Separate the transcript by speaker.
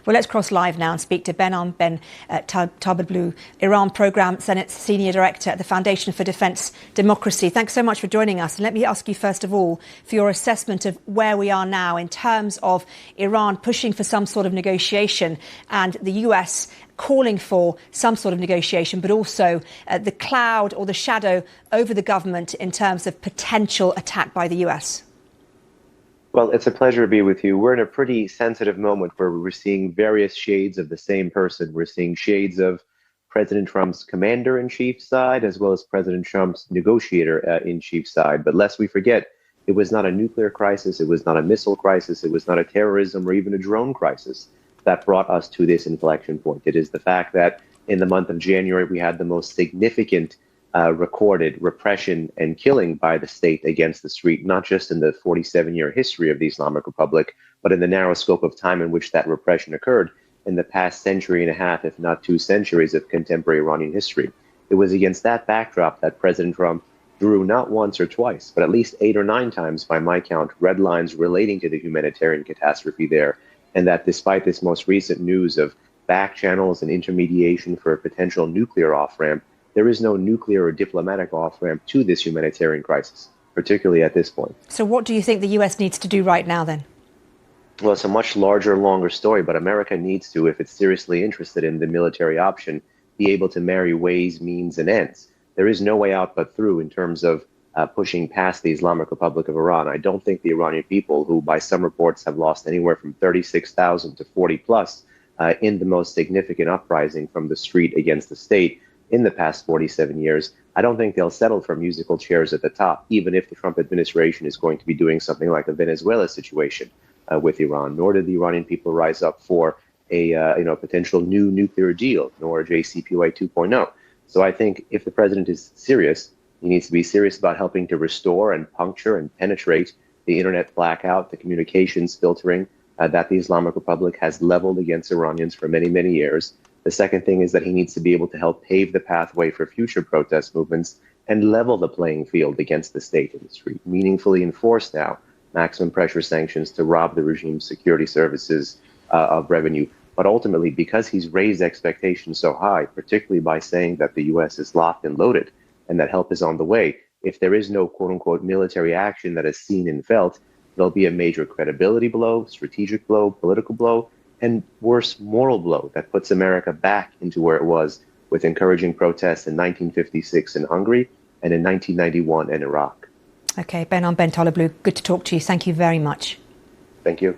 Speaker 1: Well, let's cross live now and speak to Behnam Ben Taleblu, Iran Programme Senate Senior Director at the Foundation for Defence Democracy. Thanks so much for joining us. And let me ask you, first of all, for your assessment of where we are now in terms of Iran pushing for some sort of negotiation and the US calling for some sort of negotiation, but also the cloud or the shadow over the government in terms of potential attack by the US.
Speaker 2: Well, it's a pleasure to be with you. We're in a pretty sensitive moment where we're seeing various shades of the same person. We're seeing shades of President Trump's commander-in-chief side as well as President Trump's negotiator-in-chief side. But lest we forget, it was not a nuclear crisis, it was not a missile crisis, it was not a terrorism or even a drone crisis that brought us to this inflection point. It is the fact that in the month of January, we had the most significant recorded repression and killing by the state against the street, not just in the 47-year history of the Islamic Republic, but in the narrow scope of time in which that repression occurred in the past century and a half, if not 2 centuries of contemporary Iranian history. It was against that backdrop that President Trump drew not once or twice, but at least 8 or 9 times by my count, red lines relating to the humanitarian catastrophe there, and that despite this most recent news of back channels and intermediation for a potential nuclear off-ramp, there is no nuclear or diplomatic off-ramp to this humanitarian crisis, particularly at this point.
Speaker 1: So what do you think the US needs to do right now then?
Speaker 2: Well, it's a much larger, longer story, but America needs to, if it's seriously interested in the military option, be able to marry ways, means, and ends. There is no way out but through in terms of pushing past the Islamic Republic of Iran. I don't think the Iranian people, who by some reports have lost anywhere from 36,000 to 40 plus in the most significant uprising from the street against the state in the past 47 years, I don't think they'll settle for musical chairs at the top, even if the Trump administration is going to be doing something like the Venezuela situation with Iran. Nor did the Iranian people rise up for a potential new nuclear deal, nor JCPOA 2.0. So I think if the president is serious, he needs to be serious about helping to restore and puncture and penetrate the internet blackout, the communications filtering that the Islamic Republic has leveled against Iranians for many, many years. The second thing is that he needs to be able to help pave the pathway for future protest movements and level the playing field against the state in the street, meaningfully enforce now maximum pressure sanctions to rob the regime's security services of revenue. But ultimately, because he's raised expectations so high, particularly by saying that the U.S. is locked and loaded and that help is on the way, if there is no quote-unquote military action that is seen and felt, there'll be a major credibility blow, strategic blow, political blow, and worse, moral blow that puts America back into where it was with encouraging protests in 1956 in Hungary and in 1991 in Iraq.
Speaker 1: Okay, Behnam Ben Taleblu, good to talk to you. Thank you very much.
Speaker 2: Thank you.